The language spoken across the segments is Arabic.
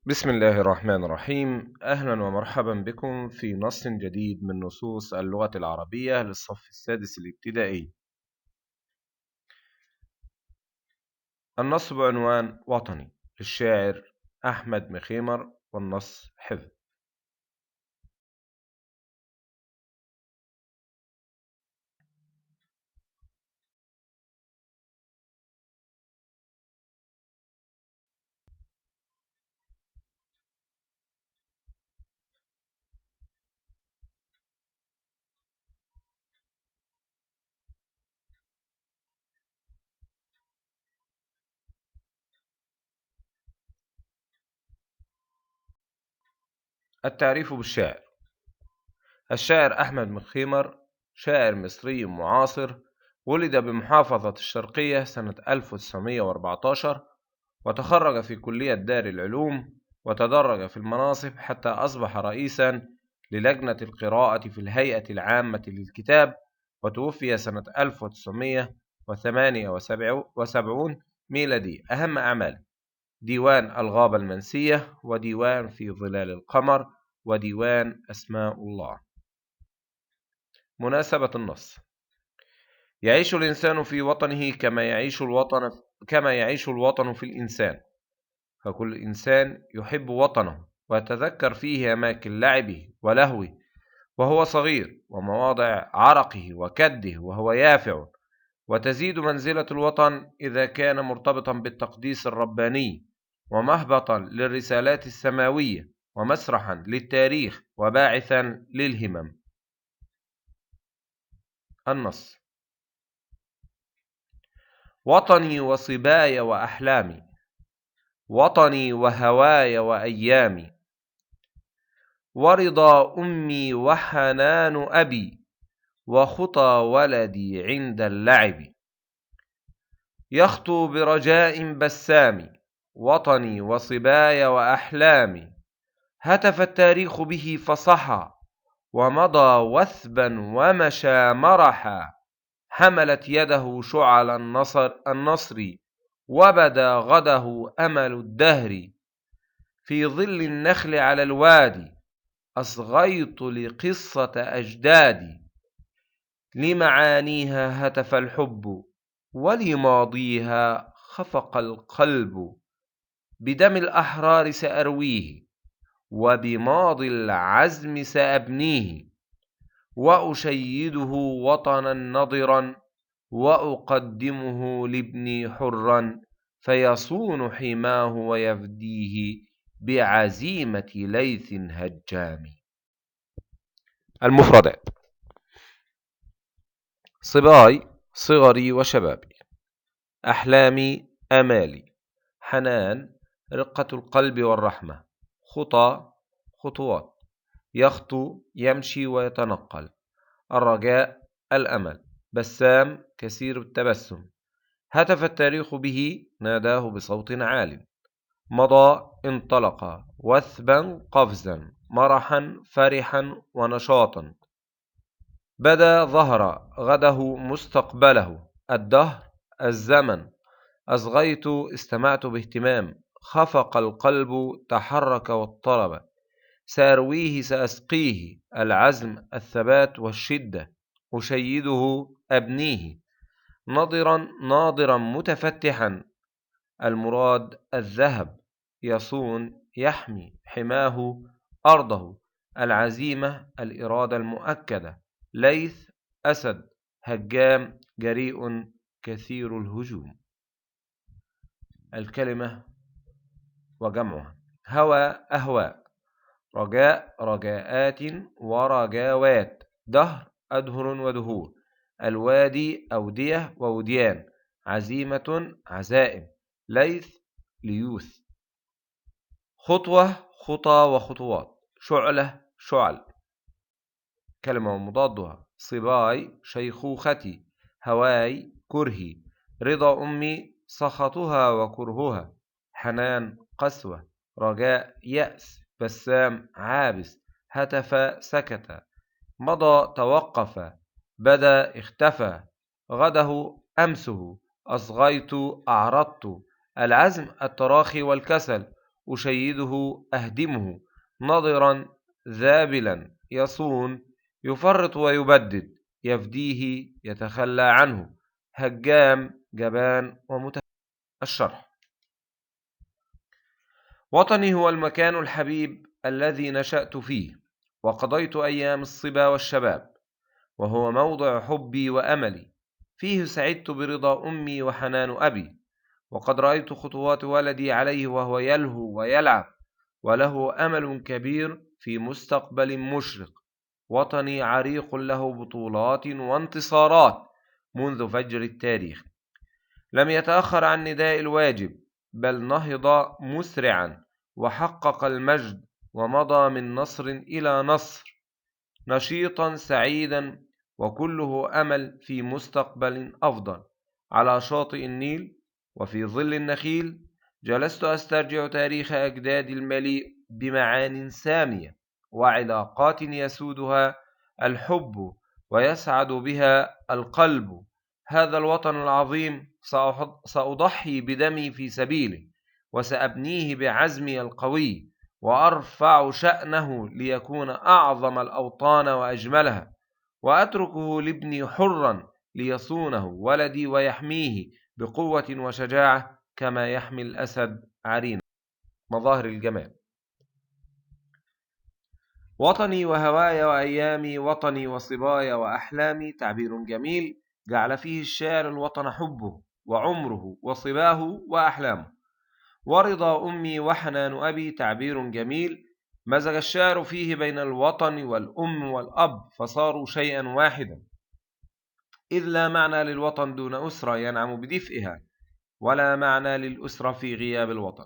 بسم الله الرحمن الرحيم. أهلا ومرحبا بكم في نص جديد من نصوص اللغة العربية للصف السادس الابتدائي. النص بعنوان وطني للشاعر أحمد مخيمر، والنص حفظ. التعريف بالشاعر. الشاعر أحمد مخيمر شاعر مصري معاصر، ولد بمحافظة الشرقية سنة 1914، وتخرج في كلية دار العلوم، وتدرج في المناصب حتى أصبح رئيسا للجنة القراءة في الهيئة العامة للكتاب، وتوفي سنة 1978 ميلادي. أهم أعماله: ديوان الغابة المنسية، وديوان في ظلال القمر، وديوان أسماء الله. مناسبة النص: يعيش الإنسان في وطنه كما يعيش الوطن في الإنسان، فكل إنسان يحب وطنه ويتذكر فيه أماكن لعبه ولهوه وهو صغير، ومواضع عرقه وكده وهو يافع. وتزيد منزلة الوطن إذا كان مرتبطا بالتقديس الرباني، ومهبطا للرسالات السماوية، ومسرحا للتاريخ، وباعثا للهمم. النص: وطني وصباي وأحلامي، وطني وهواي وأيامي، ورضا أمي وحنان أبي، وخطى ولدي عند اللعب. يخطو برجاء بسام، وطني وصباي وأحلامي، هتف التاريخ به فصحى، ومضى وثبا ومشى مرحا. حملت يده شعل النصر، وبدا غده أمل الدهر. في ظل النخل على الوادي، أصغيت لقصة أجدادي. لمعانيها هتف الحب، ولماضيها خفق القلب. بدم الأحرار سأرويه، وبماضي العزم سأبنيه. وأشيده وطنا نضرا، وأقدمه لابني حرا، فيصون حماه ويفديه بعزيمة ليث هجام. المفردات: صباي صغري وشبابي، أحلامي آمالي، حنان رقة القلب والرحمة، خطى خطوات، يخطو يمشي ويتنقل، الرجاء الأمل، بسام كثير التبسم، هتف التاريخ به ناداه بصوت عال، مضى انطلق، وثبا قفزا، مرحا فرحا ونشاطا، بدا ظهر غده مستقبله، الدهر الزمن، أصغيت استمعت باهتمام، خفق القلب تحرك واضطرب، سأرويه سأسقيه، العزم الثبات والشدة، أشيده أبنيه، ناظرا متفتحا، المراد الذهب، يصون يحمي حماه أرضه، العزيمة الإرادة المؤكدة، ليث أسد، هجام جريء كثير الهجوم. الكلمة وجمعها: هوى أهواء، رجاء رجاءات ورجاوات، دهر أدهر ودهور، الوادي أودية ووديان، عزيمة عزائم، ليث ليوث، خطوة خطى وخطوات، شعلة شعل. كلمة ومضادها: صباي شيخوختي، هواي كرهي، رضا أمي سخطها وكرهها، حنان قسوة، رجاء يأس، بسام عابس، هتف سكت، مضى توقف، بدا اختفى، غده أمسه، أصغيت أعرضت، العزم التراخي والكسل، أشيده أهدمه، نضرا ذابلا يصون، يفرط ويبدد، يفديه يتخلى عنه، هجام جبان ومتهور. الشرح: وطني هو المكان الحبيب الذي نشأت فيه وقضيت أيام الصبا والشباب، وهو موضع حبي وأملي، فيه سعدت برضا أمي وحنان أبي، وقد رأيت خطوات ولدي عليه وهو يلهو ويلعب، وله أمل كبير في مستقبل مشرق. وطني عريق له بطولات وانتصارات منذ فجر التاريخ، لم يتأخر عن نداء الواجب، بل نهض مسرعا وحقق المجد، ومضى من نصر إلى نصر، نشيطا سعيدا وكله أمل في مستقبل أفضل. على شاطئ النيل وفي ظل النخيل جلست أسترجع تاريخ أجدادي المليء بمعان سامية وعلاقات يسودها الحب ويسعد بها القلب. هذا الوطن العظيم سأضحي بدمي في سبيله، وسأبنيه بعزمي القوي، وأرفع شأنه ليكون أعظم الأوطان وأجملها، وأتركه لابني حرا ليصونه ولدي ويحميه بقوة وشجاعة كما يحمي الأسد عرينا. مظاهر الجمال: وطني وهواي وأيامي، وطني وصبايا وأحلامي، تعبير جميل جعل فيه الشاعر الوطن حبه وعمره وصباه وأحلامه. ورضا أمي وحنان أبي، تعبير جميل مزج الشاعر فيه بين الوطن والأم والأب فصاروا شيئا واحدا، إذ لا معنى للوطن دون أسرة ينعم بدفئها، ولا معنى للأسرة في غياب الوطن.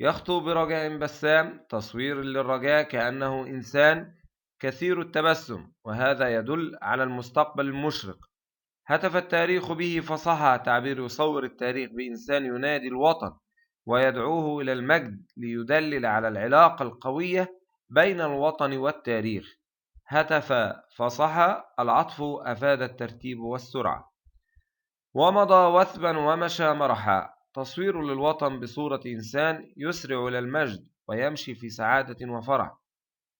يخطو برجاء بسام، تصوير للرجاء كأنه إنسان كثير التبسم، وهذا يدل على المستقبل المشرق. هتف التاريخ به فصحى، تعبير يصور التاريخ بإنسان ينادي الوطن ويدعوه إلى المجد، ليدلل على العلاقة القوية بين الوطن والتاريخ. هتف فصحى، العطف أفاد الترتيب والسرعة. ومضى وثبا ومشى مرحا، تصوير للوطن بصورة إنسان يسرع إلى المجد ويمشي في سعادة وفرح.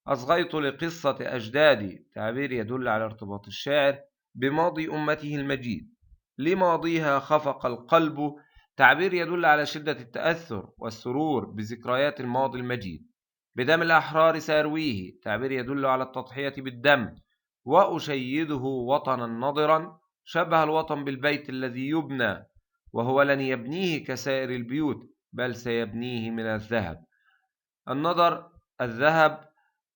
أصغيت لقصة أجدادي، تعبير يدل على ارتباط الشاعر بماضي أمته المجيد. لماضيها خفق القلب، تعبير يدل على شدة التأثر والسرور بذكريات الماضي المجيد. بدم الأحرار سأرويه، تعبير يدل على التضحية بالدم. وأشيده وطنا نضرا، شبه الوطن بالبيت الذي يبنى، وهو لن يبنيه كسائر البيوت، بل سيبنيه من الذهب. النضر الذهب،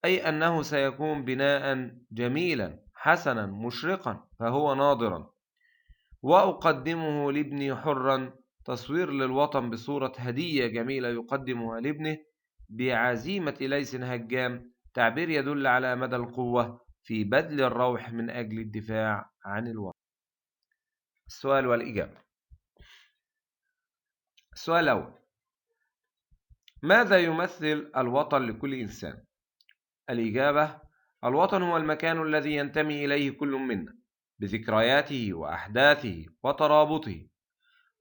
أي أنه سيكون بناء جميلا حسنا مشرقا، فهو ناضرا. وأقدمه لابني حرا، تصوير للوطن بصورة هدية جميلة يقدمها لابنه بعزيمة ليس هجام، تعبير يدل على مدى القوة في بذل الروح من أجل الدفاع عن الوطن. السؤال والإجابة. السؤال الأول: ماذا يمثل الوطن لكل إنسان؟ الإجابة: الوطن هو المكان الذي ينتمي إليه كل منا بذكرياته وأحداثه وترابطه،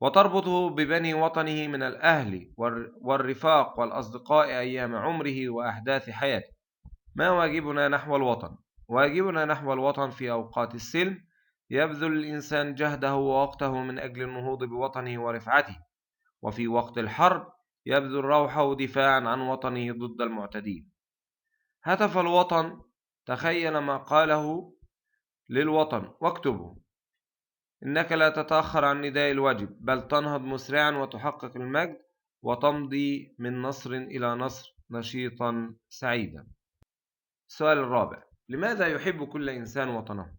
وتربطه ببني وطنه من الأهل والرفاق والأصدقاء أيام عمره وأحداث حياته. ما واجبنا نحو الوطن؟ واجبنا نحو الوطن في أوقات السلم يبذل الإنسان جهده ووقته من أجل النهوض بوطنه ورفعته، وفي وقت الحرب يبذل روحه دفاعا عن وطنه ضد المعتدين. هتف الوطن، تخيل ما قاله للوطن واكتبه. إنك لا تتأخر عن نداء الواجب، بل تنهض مسرعا وتحقق المجد، وتمضي من نصر إلى نصر نشيطا سعيدا. السؤال الرابع: لماذا يحب كل إنسان وطنه؟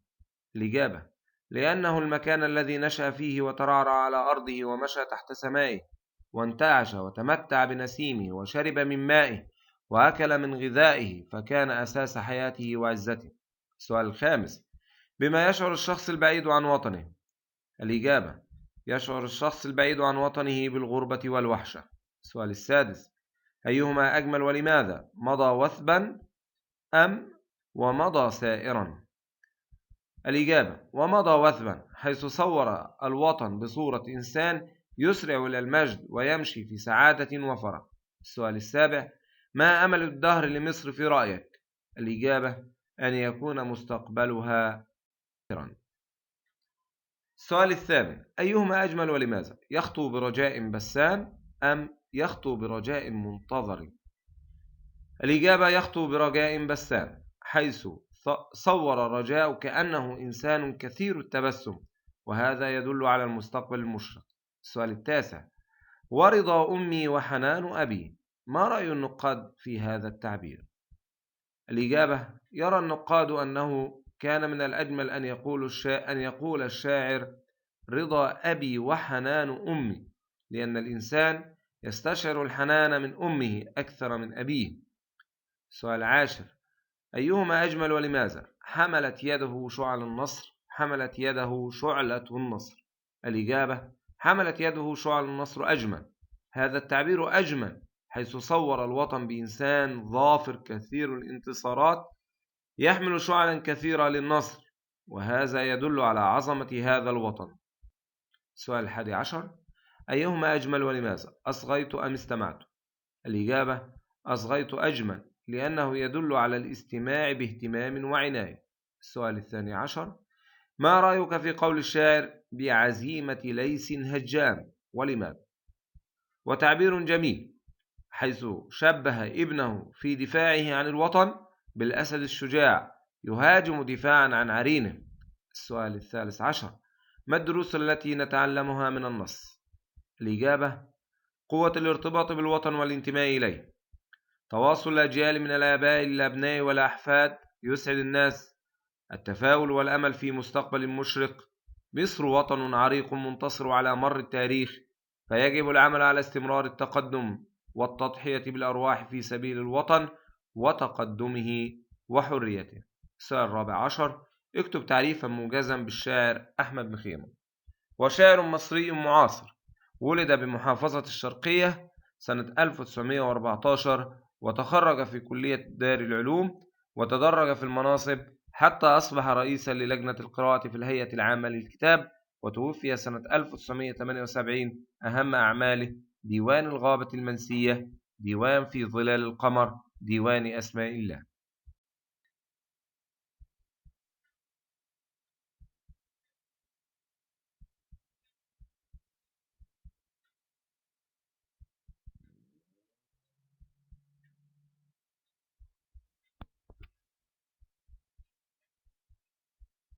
الإجابة: لأنه المكان الذي نشأ فيه وترعرع على أرضه ومشى تحت سمائه وانتعش وتمتع بنسيمه وشرب من مائه وأكل من غذائه، فكان أساس حياته وعزته. السؤال الخامس: بما يشعر الشخص البعيد عن وطنه؟ الإجابة: يشعر الشخص البعيد عن وطنه بالغربة والوحشة. السؤال السادس: أيهما أجمل ولماذا؟ مضى وثبا أم ومضى سائرا؟ الإجابة: ومضى وثبا، حيث صور الوطن بصورة إنسان يسرع إلى المجد ويمشي في سعادة وفرح. السؤال السابع: ما أمل الدهر لمصر في رأيك؟ الإجابة: أن يكون مستقبلها خيرا. السؤال الثامن: أيهما أجمل ولماذا؟ يخطو برجاء بسام أم يخطو برجاء منتظر؟ الإجابة: يخطو برجاء بسام، حيث صور الرجاء كأنه إنسان كثير التبسم، وهذا يدل على المستقبل المشرق. السؤال التاسع: ورضا أمي وحنان أبي، ما رأي النقاد في هذا التعبير؟ الإجابة: يرى النقاد أنه كان من الأجمل أن يقول الشاعر رضا أبي وحنان أمي، لأن الإنسان يستشعر الحنان من أمه أكثر من أبيه. السؤال العاشر: أيهما أجمل ولماذا؟ حملت يده شعل النصر، حملت يده شعلة النصر. الإجابة: حملت يده شعل النصر أجمل. هذا التعبير أجمل حيث صور الوطن بإنسان ظافر كثير الانتصارات يحمل شعلا كثيرة للنصر، وهذا يدل على عظمة هذا الوطن. السؤال 11: أيهما أجمل ولماذا؟ أصغيت أم استمعت؟ الإجابة: أصغيت أجمل، لأنه يدل على الاستماع باهتمام وعناية. السؤال 12: ما رأيك في قول الشاعر بعزيمة ليس هجام، ولماذا؟ وتعبير جميل، حيث شبه ابنه في دفاعه عن الوطن بالأسد الشجاع يهاجم دفاعا عن عرينه. السؤال 13: ما الدروس التي نتعلمها من النص؟ الإجابة: قوة الارتباط بالوطن والانتماء إليه، تواصل الأجيال من الآباء للأبناء والأحفاد يسعد الناس، التفاؤل والأمل في مستقبل مشرق. مصر وطن عريق منتصر على مر التاريخ، فيجب العمل على استمرار التقدم والتضحية بالأرواح في سبيل الوطن وتقدمه وحريته. السؤال 14: اكتب تعريفا موجزا بالشاعر أحمد مخيمر. وشاعر مصري معاصر، ولد بمحافظة الشرقية سنة 1914، وتخرج في كلية دار العلوم، وتدرج في المناصب حتى أصبح رئيسا للجنة القراءة في الهيئة العامة للكتاب، وتوفي سنة 1978. أهم أعماله: ديوان الغابة المنسية، ديوان في ظلال القمر، ديوان أسماء الله.